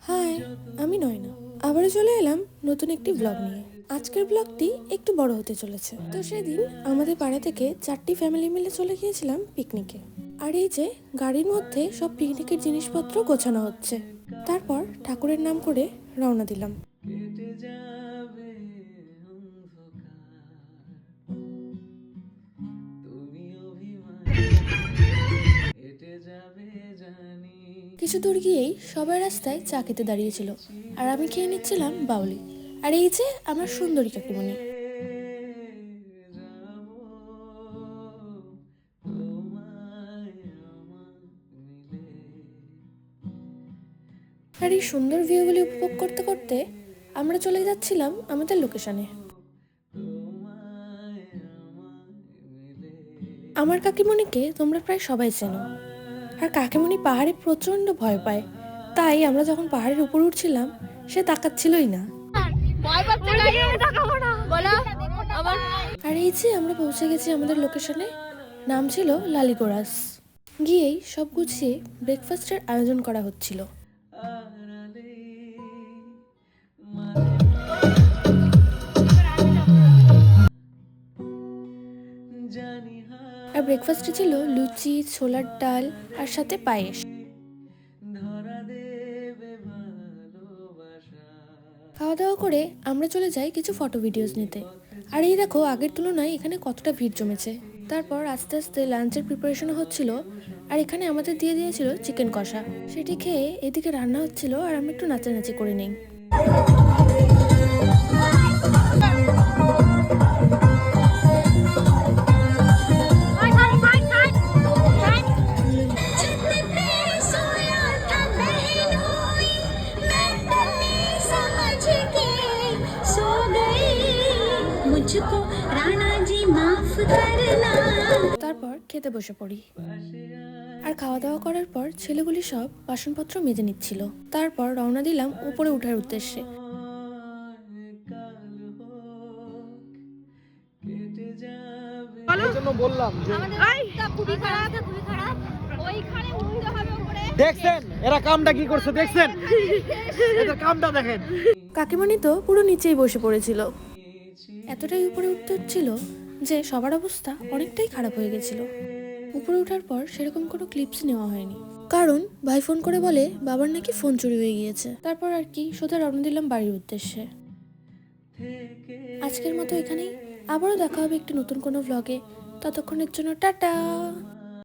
High, আমি নয়না। আবারও চলে এলাম নতুন একটি ব্লগ নিয়ে। আজকের ব্লগটি একটু বড় হতে চলেছে। তো সেদিন আমাদের পাড়া থেকে 4টি ফ্যামিলি মিলে চলে গিয়েছিলাম পিকনিকে। আর এই যে গাড়ির মধ্যে সব পিকনিকের জিনিসপত্র গোছানো হচ্ছে। তারপর ঠাকুরের নাম করে রওনা দিলাম। কিছু দূর গিয়েই সবাই রাস্তায় চা খেতে দাঁড়িয়েছিল, আর আমি খেয়ে নিচ্ছিলাম বাউলি। আর এই যে আমার সুন্দরী কাকিমণি। আর এই সুন্দর ভিউগুলি উপভোগ করতে করতে আমরা চলে যাচ্ছিলাম আমাদের লোকেশনে। আমার কাকিমণিকে তোমরা প্রায় সবাই চেনো। আর কাকিমণি পাহাড়ে প্রচন্ড ভয় পায়, তাই আমরা যখন পাহাড়ের উপর উঠছিলাম সে তাকাচ্ছিলই না। আর এই যে আমরা পৌঁছে গেছি আমাদের লোকেশনে। নাম ছিল লালিগোরাস। গিয়েই সব গুছিয়ে ব্রেকফাস্টের আয়োজন করা হচ্ছিল। আর ব্রেকফাস্টে ছিল লুচি, ছোলার ডাল আর সাথে পায়েস। খাওয়া দাওয়া করে আমরা চলে যাই কিছু ফটো ভিডিওস নিতে। আর এই দেখো আগের তুলনায় এখানে কতটা ভিড় জমেছে। তারপর আস্তে আস্তে লাঞ্চের প্রিপারেশন হচ্ছিল। আর এখানে আমাদের দিয়ে দিয়েছিল চিকেন কষা। সেটি খেয়ে এদিকে রান্না হচ্ছিল আর আমি একটু নাচানাচি করে নিই। তারপর খেতে বসে পড়ি। আর খাওয়া দাওয়া করার পর ছেলেগুলি সব বাসনপত্র মেজে নিচ্ছিল। তারপর রওনা দিলাম উপরে ওঠার উদ্দেশ্যে। দেখছেন এরা কামটা কি করছে, দেখছেন এদের কামটা দেখেন। কাকিমণি তো পুরো নিচেই বসে পড়েছিল। এতটাই উপরে উঠতে হচ্ছিল যে সবার অবস্থা অনেকটাই খারাপ হয়ে গেছিল। উপরে ওঠার পর সেরকম কোনো ক্লিপস নেওয়া হয়নি, কারণ ভাই ফোন করে বলে বাবার নাকি ফোন চুরি হয়ে গিয়েছে। তারপর আর কি সোজা রওনা দিলাম বাড়ির উদ্দেশ্যে। আজকের মতো এখানেই। আবারও দেখা হবে একটি নতুন কোনো ভ্লগে। ততক্ষণের জন্য টাটা।